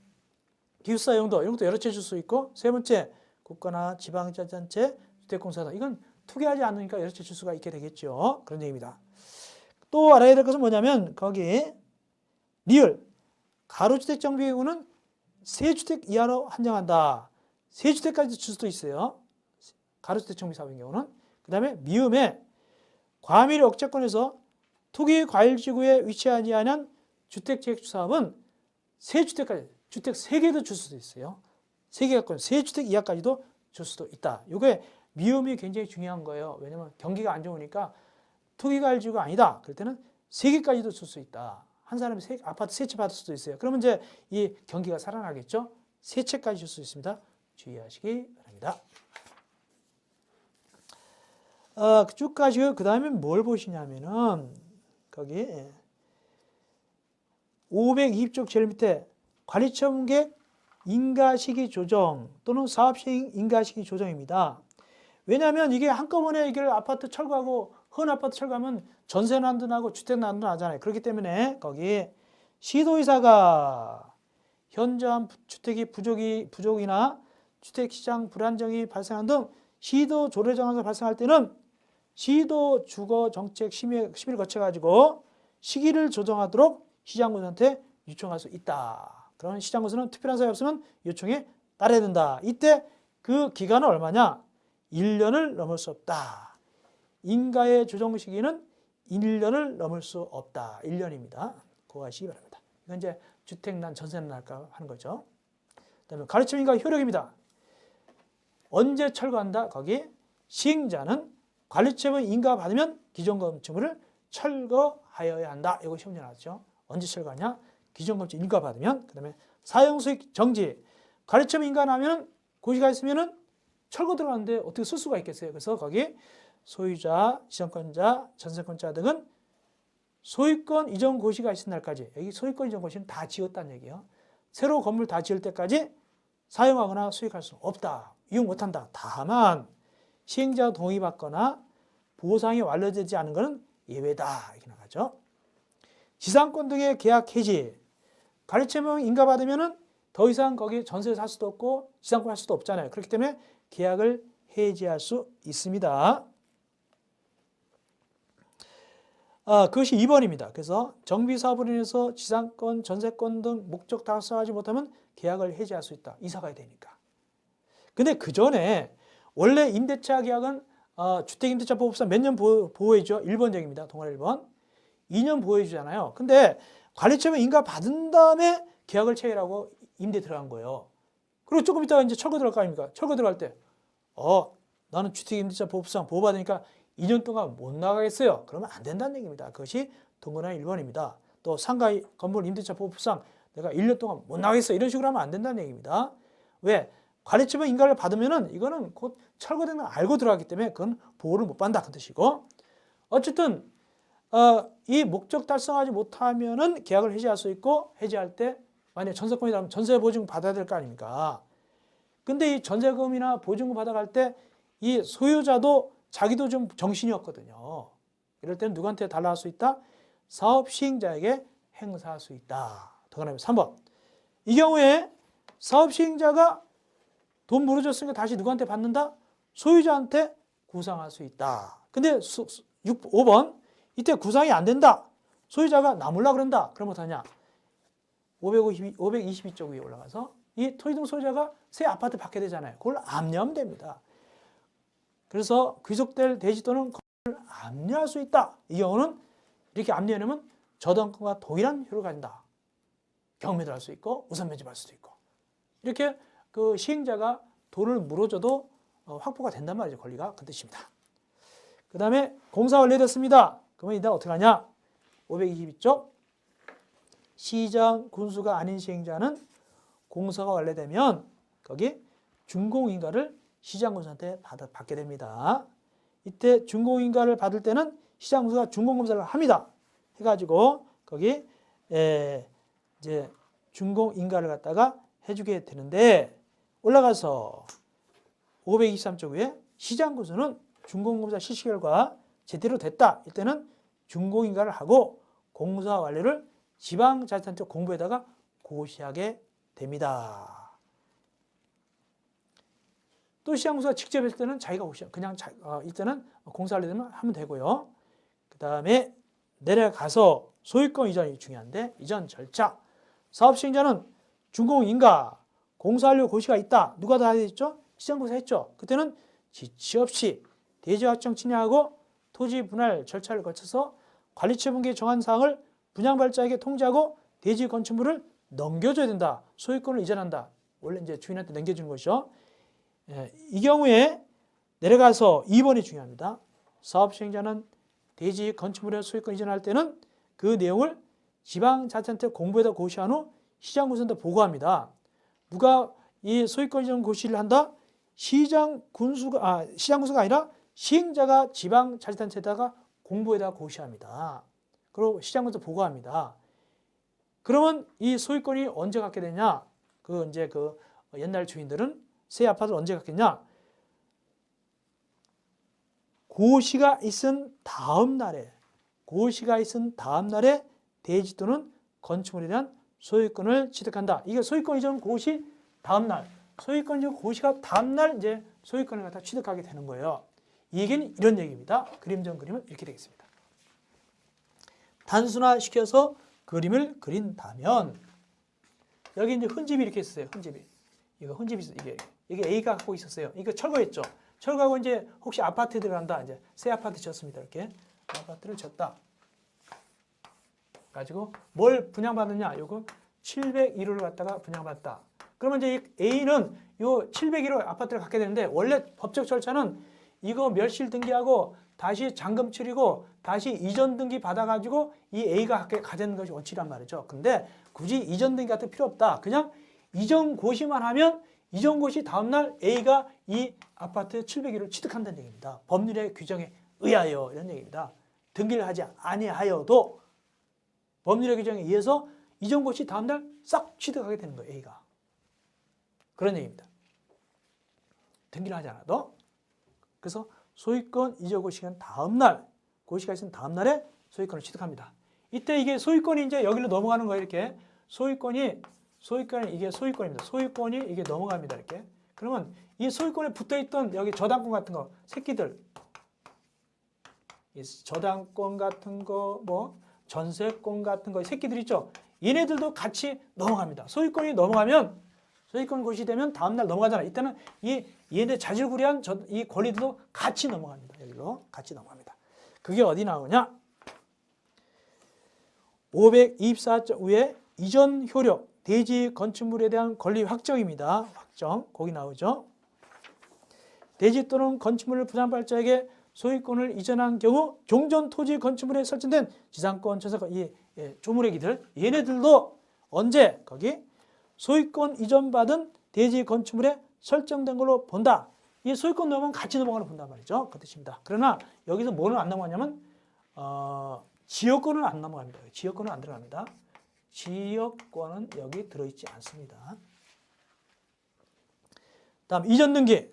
기숙사 용도 이런 것도 여러 채 줄 수 있고 세 번째, 국가나 지방자치단체 주택공사다. 이건 투기하지 않으니까 여러 채 줄 수가 있게 되겠죠. 그런 얘기입니다. 또 알아야 될 것은 뭐냐면 거기 리을 가로주택 정비구는 세 주택 이하로 한정한다. 세 주택까지 줄 수도 있어요. 가로주택 정비 사업인 경우는. 그 다음에 미음에 과밀 억제권에서 투기과일지구에 위치하지 않은 주택재개축 사업은 세 주택까지 주택 3개도 줄 수도 있어요. 3개 갖고 세 주택 이하까지도 줄 수도 있다. 이게 미음이 굉장히 중요한 거예요. 왜냐하면 경기가 안 좋으니까 투기과일지구가 아니다. 그럴 때는 3개까지도 줄 수 있다. 한 사람이 아파트 3채 받을 수도 있어요. 그러면 이제 이 경기가 살아나겠죠. 3채까지 줄 수 있습니다. 주의하시기 바랍니다. 쭉 가시고 그 다음에 뭘 보시냐면은 거기 520쪽 제일 밑에 관리처분계획 인가시기 조정 또는 사업시행 인가시기 조정입니다. 왜냐하면 이게 한꺼번에 이걸 아파트 철거하고 헌 아파트 철거하면 전세 난도 나고 주택 난도 나잖아요. 그렇기 때문에 거기 시도의사가 현저한 주택이 부족이나 주택시장 불안정이 발생한 등 시도 조례 정황에서 발생할 때는 시도 주거 정책 심의를 거쳐가지고 시기를 조정하도록 시장군한테 요청할 수 있다. 그러면 시장군은 특별한 사항이 없으면 요청에 따라야 된다. 이때 그 기간은 얼마냐? 1년을 넘을 수 없다. 인가의 조정 시기는 1년을 넘을 수 없다. 1년입니다. 그거 하시기 바랍니다. 이건 이제 주택난, 전세난 날까 하는 거죠. 그다음에 가르침 인가 효력입니다. 언제 철거한다? 거기 시행자는 관리처분 인가 받으면 기존 건축물을 철거하여야 한다. 이거 시험에 나왔죠. 언제 철거하냐? 기존 건축 인가 받으면. 그다음에 사용수익 정지. 관리처분 인가 나면 고시가 있으면은 철거 들어가는데 어떻게 쓸 수가 있겠어요? 그래서 거기 소유자, 지정권자, 전세권자 등은 소유권 이전 고시가 있은 날까지, 여기 소유권 이전 고시는 다 지었다는 얘기예요. 새로 건물 다 지을 때까지 사용하거나 수익할 수 없다. 이용 못한다. 다만 시행자 동의받거나 보상이 완료되지 않은 것은 예외다. 이렇게 나가죠. 지상권 등의 계약 해지. 관리처분 인가받으면은 더 이상 거기 전세를 살 수도 없고 지상권 할 수도 없잖아요. 그렇기 때문에 계약을 해지할 수 있습니다. 그것이 2번입니다. 그래서 정비사업으로 인해서 지상권, 전세권 등 목적 달성하지 못하면 계약을 해지할 수 있다. 이사 가야 되니까. 근데 그 전에 원래 임대차 계약은 주택임대차보호법상 몇 년 보호해주죠? 1번적입니다. 동아리 1번. 2년 보호해주잖아요. 근데 관리처분 인가 받은 다음에 계약을 체결하고 임대 들어간 거예요. 그리고 조금 있다가 이제 철거 들어갈 거 아닙니까? 철거 들어갈 때 나는 주택임대차보호법상 보호받으니까 2년 동안 못 나가겠어요. 그러면 안 된다는 얘기입니다. 그것이 동그라미 1번입니다. 또 상가 건물 임대차 보호법상 내가 1년 동안 못 나가겠어. 이런 식으로 하면 안 된다는 얘기입니다. 왜? 관리처분 인가를 받으면은 이거는 곧 철거되는 걸 알고 들어가기 때문에 그건 보호를 못 받는다. 그 뜻이고. 어쨌든 이 목적 달성하지 못하면은 계약을 해지할 수 있고 해지할 때 만약에 전세권이라면 전세 보증금 받아야 될 거 아닙니까? 근데 이 전세금이나 보증금 받아갈 때 이 소유자도 자기도 좀 정신이 없거든요. 이럴 때는 누구한테 달라할 수 있다? 사업 시행자에게 행사할 수 있다. 더 그다음에 3번. 이 경우에 사업 시행자가 돈 물어줬으니까 다시 누구한테 받는다? 소유자한테 구상할 수 있다. 근데 5번. 이때 구상이 안 된다. 소유자가 나몰라 그런다. 그럼 어떡하냐? 522쪽 위에 올라가서 이 토지등 소유자가 새 아파트 받게 되잖아요. 그걸 압류하면 됩니다. 그래서 귀속될 대지 또는 건물을 압류할 수 있다. 이 경우는 이렇게 압류해놓으면 저당권과 동일한 효력을 가진다. 경매도 할 수 있고 우선 매집할 수도 있고 이렇게 그 시행자가 돈을 물어줘도 확보가 된단 말이죠. 권리가 그 뜻입니다. 그 다음에 공사 완료됐습니다. 그러면 이제 어떻게 하냐? 522쪽 시장 군수가 아닌 시행자는 공사가 완료되면 거기 준공인가를 시장군수한테 받게 됩니다. 이때 준공인가를 받을 때는 시장군수가 준공검사를 합니다. 해가지고 거기 이제 준공인가를 갖다가 해주게 되는데 올라가서 523쪽 위에 시장군수는 준공검사 실시 결과 제대로 됐다. 이때는 준공인가를 하고 공사 완료를 지방자치단체 공부에다가 고시하게 됩니다. 또 시장군수가 직접 했을 때는 자기가 그냥 이때는 공사 완료되면 하면 되고요. 그 다음에 내려가서 소유권 이전이 중요한데 이전 절차. 사업 시행자는 준공인가, 공사 완료 고시가 있다. 누가 다 했죠? 시장군수가 했죠. 그때는 지체 없이 대지 확정 침해하고 토지 분할 절차를 거쳐서 관리처분계에 정한 사항을 분양발자에게 통지하고 대지 건축물을 넘겨줘야 된다. 소유권을 이전한다. 원래 이제 주인한테 넘겨주는 것이죠. 이 경우에 내려가서 2번이 중요합니다. 사업 시행자는 대지 건축물의 소유권 이전할 때는 그 내용을 지방자치단체 공부에다 고시한 후 시장군수한테 보고합니다. 누가 이 소유권 이전 고시를 한다? 시장군수가 아니라 시행자가 지방자치단체에다가 공부에다 고시합니다. 그리고 시장군수 보고합니다. 그러면 이 소유권이 언제 갖게 되냐? 이제 옛날 주인들은 새 아파트를 언제 갖겠냐? 고시가 있은 다음 날에 대지 또는 건축물에 대한 소유권을 취득한다. 이게 소유권 이전 고시 다음 날, 소유권 이전 고시가 다음 날 이제 소유권을 갖다 취득하게 되는 거예요. 이 얘기는 이런 얘기입니다. 그림전 그림은 이렇게 되겠습니다. 단순화시켜서 그림을 그린다면 여기 이제 흔집이 이렇게 있어요. 흔집이. 이거 흔집이 있어요. 이게 A가 갖고 있었어요. 이거 철거했죠. 철거하고 이제 혹시 아파트 들어간다. 이제 새 아파트 지었습니다. 이렇게 아파트를 지었다. 가지고 뭘 분양받느냐? 요거 701호를 갖다가 분양받았다. 그러면 이제 이 A는 요 701호 아파트를 갖게 되는데 원래 법적 절차는 이거 멸실 등기하고 다시 잔금 치르고 다시 이전 등기 받아가지고 이 A가 가지는 것이 원칙이란 말이죠. 근데 굳이 이전 등기 같은 필요 없다. 그냥 이전 고시만 하면 이전 고시 다음날 A가 이 아파트 701호를 취득한다는 얘기입니다. 법률의 규정에 의하여 이런 얘기입니다. 등기를 하지 아니하여도 법률의 규정에 의해서 이전 고시 다음날 싹 취득하게 되는 거예요. A가. 그런 얘기입니다. 등기를 하지 않아도. 그래서 소유권 이전 고시기간 다음 날, 고시가 있으면 다음 날에 소유권을 취득합니다. 이때 이게 소유권이 이제 여기로 넘어가는 거예요. 이렇게 소유권이 이게 소유권입니다. 소유권이 이게 넘어갑니다. 이렇게. 그러면 이 소유권에 붙어있던 여기 저당권 같은 거, 새끼들, 이 저당권 같은 거, 뭐 전세권 같은 거, 새끼들 있죠. 얘네들도 같이 넘어갑니다. 소유권이 넘어가면 소유권 고시되면 다음 날 넘어가잖아. 이때는 얘네 자질구레한 이 권리들도 같이 넘어갑니다. 여기로 같이 넘어갑니다. 그게 어디 나오냐? 524조 위에 이전 효력 대지 건축물에 대한 권리 확정입니다. 확정. 거기 나오죠. 대지 또는 건축물을 부담발자에게 소유권을 이전한 경우 종전 토지 건축물에 설정된 지상권, 전세권, 이 조물애기들 얘네들도 언제 거기 소유권 이전받은 대지 건축물에 설정된 걸로 본다. 이 소유권 넘으면 같이 넘어가는 본단 말이죠. 그 뜻입니다. 그러나 여기서 뭐는 안 넘어가냐면 지역권은 안 넘어갑니다. 지역권은 안 들어갑니다. 지역권은 여기 들어있지 않습니다. 다음 이전 등기.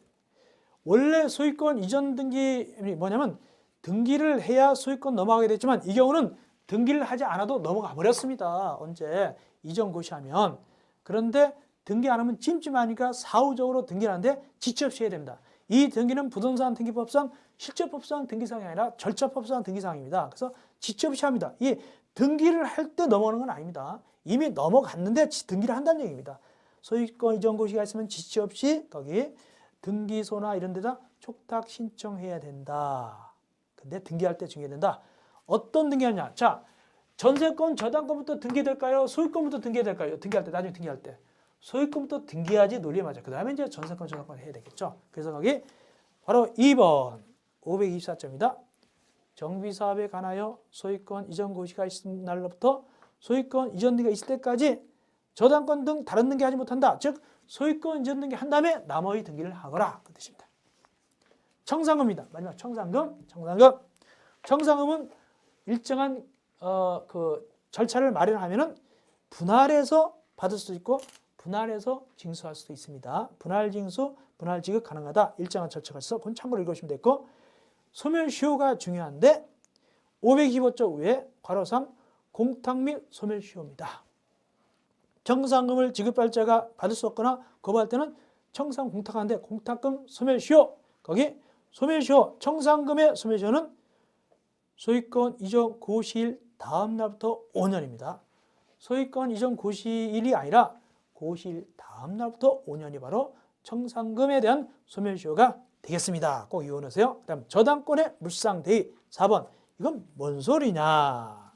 원래 소유권 이전 등기 뭐냐면 등기를 해야 소유권 넘어가게 됐지만 이 경우는 등기를 하지 않아도 넘어가 버렸습니다. 언제 이전 고시하면. 그런데 등기 안 하면 찜찜하니까 사후적으로 등기를 하는데 지체 없이 해야 됩니다. 이 등기는 부동산 등기법상 실제법상 등기사항이 아니라 절차법상 등기사항입니다. 그래서 지체 없이 합니다. 이 등기를 할 때 넘어가는 건 아닙니다. 이미 넘어갔는데 등기를 한다는 얘기입니다. 소유권 이전 고시가 있으면 지체 없이 거기 등기소나 이런 데다 촉탁 신청해야 된다. 근데 등기할 때 중요해야 된다. 어떤 등기하냐? 자, 전세권, 저당권부터 등기될까요? 소유권부터 등기될까요? 등기할 때, 나중에 등기할 때. 소유권부터 등기해야지 논리에 맞아. 그 다음에 이제 전세권, 저당권 해야 되겠죠. 그래서 거기 바로 2번 524점입니다. 정비사업에 관하여 소유권 이전 고시가 있은 날로부터 소유권 이전 등기가 있을 때까지 저당권 등 다른 등기 하지 못한다. 즉 소유권 이전 등기 한 다음에 나머지 등기를 하거라. 그 뜻입니다. 청산금입니다. 마지막 청산금. 청산금은 일정한 그 절차를 마련하면은 분할해서 받을 수도 있고 분할해서 징수할 수도 있습니다. 분할 징수, 분할 지급 가능하다. 일정한 절차가 있어. 그건 참고로 읽으시면 되고 소멸시효가 중요한데 525조 위에 괄호 3 공탁 및 소멸시효입니다. 청산금을 지급할 자가 받을 수 없거나 거부할 때는 청산 공탁하는데 공탁금 소멸시효 거기 소멸시효 청산금의 소멸시효는 소유권 이전 고시일 다음 날부터 5년입니다. 소유권 이전 고시일이 아니라 고시일 다음 날부터 5년이 바로 청산금에 대한 소멸시효가 되겠습니다. 꼭 이해하세요. 그다음 저당권의 물상대의 4번. 이건 뭔 소리냐?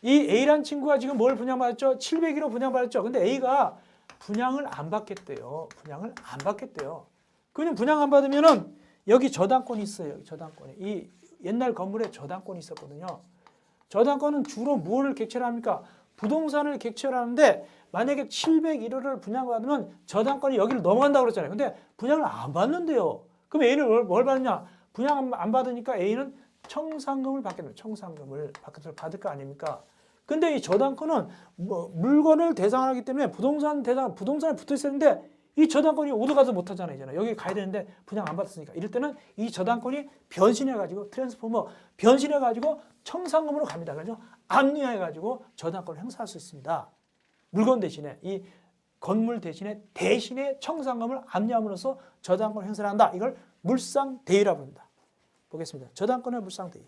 이 A란 친구가 지금 뭘 분양받았죠? 701호 분양받았죠. 근데 A가 분양을 안 받겠대요. 분양을 안 받겠대요. 그냥 분양 안 받으면은 여기 저당권이 있어요. 여기 저당권이. 이 옛날 건물에 저당권이 있었거든요. 저당권은 주로 뭘 객체를 합니까? 부동산을 객체를 하는데 만약에 701호를 분양받으면 저당권이 여기를 넘어간다고 그랬잖아요. 근데 분양을 안 받는데요. 그럼 A는 뭘 받느냐? 분양 안 받으니까 A는 청산금을 받게 됩니다. 청산금을 받을 거 아닙니까? 근데 이 저당권은 뭐 물건을 대상으로 하기 때문에 부동산에 붙어 있었는데 이 저당권이 어디 가서 못 하잖아요. 이제는. 여기 가야 되는데 분양 안 받았으니까. 이럴 때는 이 저당권이 변신해가지고 트랜스포머 변신해가지고 청산금으로 갑니다. 그래서 압류해가지고 저당권을 행사할 수 있습니다. 물건 대신에 이 건물 대신에 청산금을 압류함으로써 저당권을 행사를 한다. 이걸 물상대위라고 합니다. 보겠습니다. 저당권의 물상대위.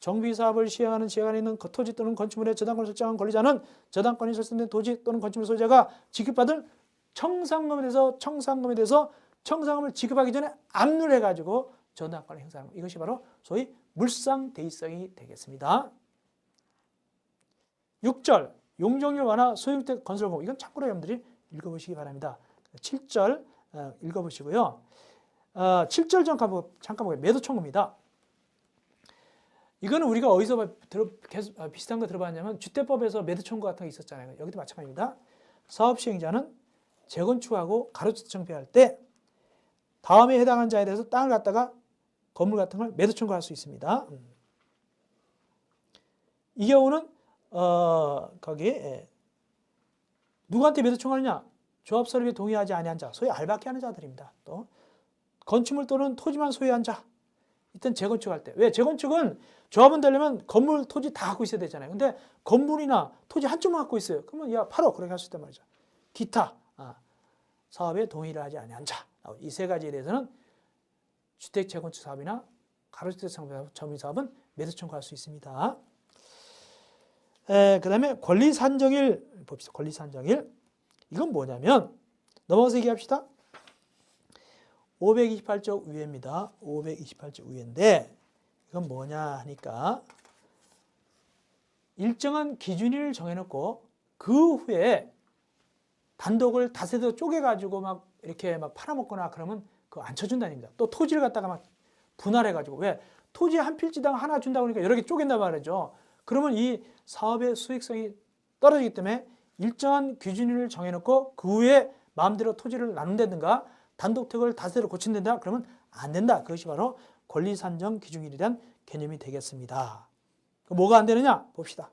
정비사업을 시행하는 지역 안에 있는 토지 또는 건축물에 저당권을 설정한 권리자는 저당권이 설정된 토지 또는 건축물 소유자가 지급받을 청산금에 대해서 청산금을 지급하기 전에 압류를 해가지고 저당권을 행사하는 것. 이것이 바로 소위 물상대위성이 되겠습니다. 6절 용적률 완화 소유주택 건설 공고. 이건 참고로 여러분들이 읽어보시기 바랍니다. 7절 읽어보시고요. 7절 잠깐 보게요. 매도 청구입니다. 이거는 우리가 어디서 계속 비슷한 거 들어봤냐면 주택법에서 매도 청구 같은 거 있었잖아요. 여기도 마찬가지입니다. 사업 시행자는 재건축하고 가로채 정비할 때 다음에 해당하는 자에 대해서 땅을 갖다가 건물 같은 걸 매도 청구할 수 있습니다. 이 경우는 거기 누구한테 매도 청구하느냐? 조합 설립에 동의하지 아니한 자, 소위 알박기 하는 자들입니다. 또 건축물 또는 토지만 소유한 자, 이땐 재건축할 때. 왜? 재건축은 조합원 되려면 건물, 토지 다 갖고 있어야 되잖아요. 근데 건물이나 토지 한쪽만 갖고 있어요. 그러면 야 팔어 그렇게 할 수 있단 말이죠. 기타 사업에 동의를 하지 아니한 자, 이 세 가지에 대해서는 주택 재건축 사업이나 가로주택 상업, 점유 사업은 매수 청구할 수 있습니다. 그 다음에 권리 산정일 봅시다. 권리 산정일. 이건 뭐냐면 넘어가서 얘기합시다. 528쪽 위에입니다. 528쪽 위인데 이건 뭐냐 하니까 일정한 기준일을 정해놓고 그 후에 단독을 다세대로 쪼개가지고 막 이렇게 막 팔아먹거나 그러면 그거 안 쳐준다는 얘기입니다. 또 토지를 갖다가 막 분할해가지고 왜? 토지 한 필지당 하나 준다고 하니까 여러 개 쪼갠단 말이죠. 그러면 이 사업의 수익성이 떨어지기 때문에 일정한 기준일을 정해놓고 그 후에 마음대로 토지를 나눈다든가 단독택을 다세대로 고친다든가 그러면 안 된다. 그것이 바로 권리산정 기준일에 대한 개념이 되겠습니다. 뭐가 안 되느냐? 봅시다.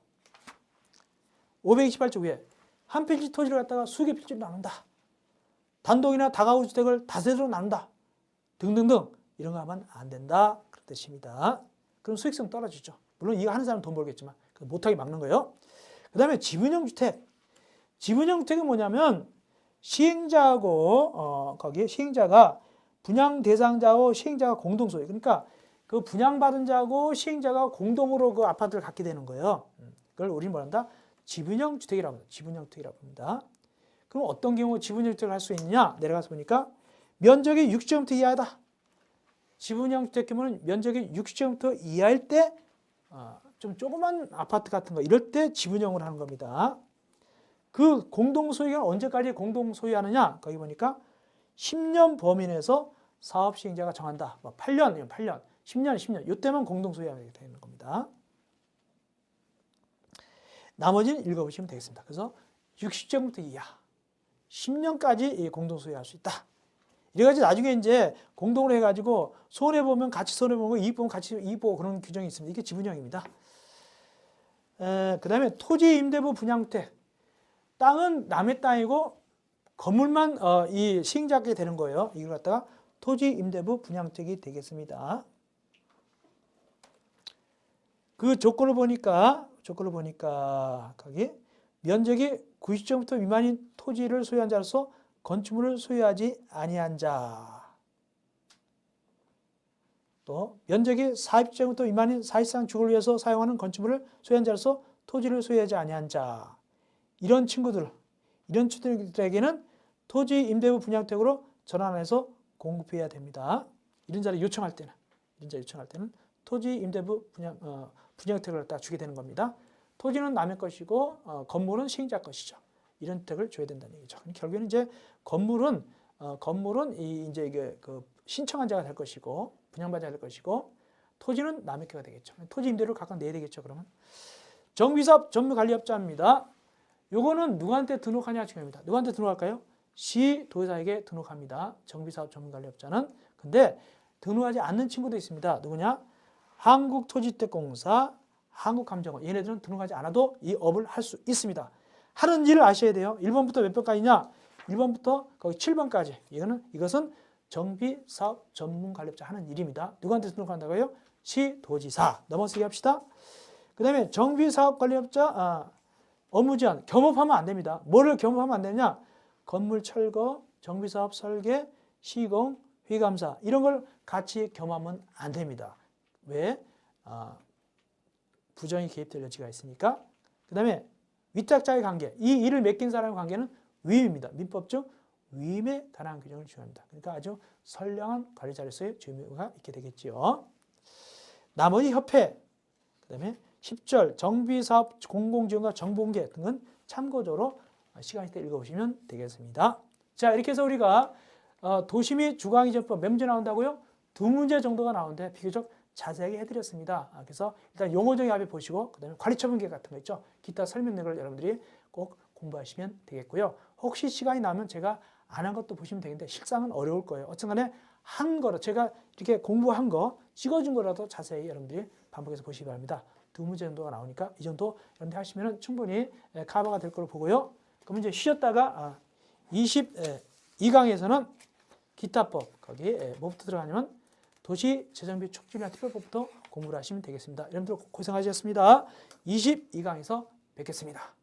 528쪽 위에 한 필지 토지를 갖다가 수개 필지로 나눈다. 단독이나 다가구 주택을 다세대로 나눈다. 등등등 이런 거 하면 안 된다. 그런 뜻입니다. 그럼 수익성 떨어지죠. 물론 이거 하는 사람은 돈 벌겠지만 못하게 막는 거예요. 그 다음에 지분형 주택. 지분형 주택은 뭐냐면 시행자하고 거기에 시행자가 분양 대상자하고 시행자가 공동 소유. 그러니까 그 분양받은 자하고 시행자가 공동으로 그 아파트를 갖게 되는 거예요. 그걸 우리는 뭐란다? 지분형 주택이라고 합니다. 지분형 주택이라고 합니다. 그럼 어떤 경우 지분형 주택을 할 수 있느냐? 내려가서 보니까 면적이 60제곱미터 이하다. 지분형 주택 규모는 면적이 60제곱미터 이하일 때 좀 조그만 아파트 같은 거 이럴 때 지분형을 하는 겁니다. 그 공동 소유가 언제까지 공동 소유하느냐? 거기 보니까 10년 범위 내에서 사업 시행자가 정한다. 뭐 8년, 8년, 10년, 이때만 공동 소유하게 되는 겁니다. 나머지는 읽어보시면 되겠습니다. 그래서 60제곱미터 이하, 10년까지 공동 소유할 수 있다. 이래가지고 나중에 이제 공동으로 해가지고 손해 보면 같이 손해 보고 이익 보면 같이 이익 보고 그런 규정이 있습니다. 이게 지분형입니다. 그 다음에 토지 임대부 분양주택. 땅은 남의 땅이고 건물만 이 시행자께 되는 거예요. 이걸 갖다가 토지 임대부 분양주택이 되겠습니다. 그 조건을 보니까 거기 면적이 90제곱미터 미만인 토지를 소유한 자로서 건축물을 소유하지 아니한 자. 또 면적이 40제곱미터 미만인 사실상 주거를 위해서 사용하는 건축물을 소유한 자로서 토지를 소유하지 아니한 자. 이런 친구들에게는 토지 임대부 분양주택으로 전환해서 공급해야 됩니다. 이런 자를 요청할 때는 토지 임대부 분양주택을 갖다 주게 되는 겁니다. 토지는 남의 것이고 건물은 시행자 것이죠. 이런 주택을 줘야 된다는 얘기죠. 결국에는 이제 건물은 이제 이게 그 신청한 자가 될 것이고 분양받아야 될 것이고 토지는 남의 거가 되겠죠. 토지 임대료를 각각 내야 되겠죠. 그러면 정비사업 전무관리업자입니다. 요거는 누구한테 등록하냐 중요합니다. 누구한테 등록할까요? 시 도지사에게 등록합니다. 정비사업 전문관리업자는. 근데 등록하지 않는 친구도 있습니다. 누구냐? 한국토지주택공사, 한국감정원. 얘네들은 등록하지 않아도 이 업을 할 수 있습니다. 하는 일을 아셔야 돼요. 1번부터 몇 번까지냐? 1번부터 거기 7번까지. 이것은 정비사업 전문관리업자 하는 일입니다. 누구한테 등록한다고요? 시도지사. 넘어서기 합시다. 그 다음에 정비사업관리업자 업무 제한, 겸업하면 안 됩니다. 뭐를 겸업하면 안 되냐? 건물 철거, 정비사업 설계, 시공, 회감사 이런 걸 같이 겸하면 안 됩니다. 왜? 부정이 개입될 여지가 있으니까. 그 다음에 위탁자의 관계, 이 일을 맡긴 사람의 관계는 위임입니다. 민법적 위임에 관한 규정을 중요합니다. 그러니까 아주 선량한 관리자로서의 주의가 있게 되겠죠. 나머지 협회, 그 다음에 10절 정비사업 공공지원과 정보공개 등은 참고적으로 시간 있을 때 읽어보시면 되겠습니다. 자, 이렇게 해서 우리가 도시 및 주거환경지원법 몇 문제 나온다고요? 2문제 정도가 나오는데 비교적 자세하게 해드렸습니다. 그래서 일단 용어정의 합의 보시고 그 다음에 관리처분계 같은 거 있죠. 기타 설명 내용을 여러분들이 꼭 공부하시면 되겠고요. 혹시 시간이 나면 제가 안 한 것도 보시면 되겠는데 실상은 어려울 거예요. 어쨌든 간에 한 거로 제가 이렇게 공부한 거 찍어준 거라도 자세히 여러분들이 반복해서 보시기 바랍니다. 두 문제 정도가 나오니까 이 정도 여러분들 하시면 충분히 커버가 될 걸로 보고요. 그럼 이제 쉬었다가 22강에서는 기타법, 거기 뭐부터 들어가냐면 도시 재정비 촉진이나 특별법부터 공부를 하시면 되겠습니다. 여러분들 고생하셨습니다. 22강에서 뵙겠습니다.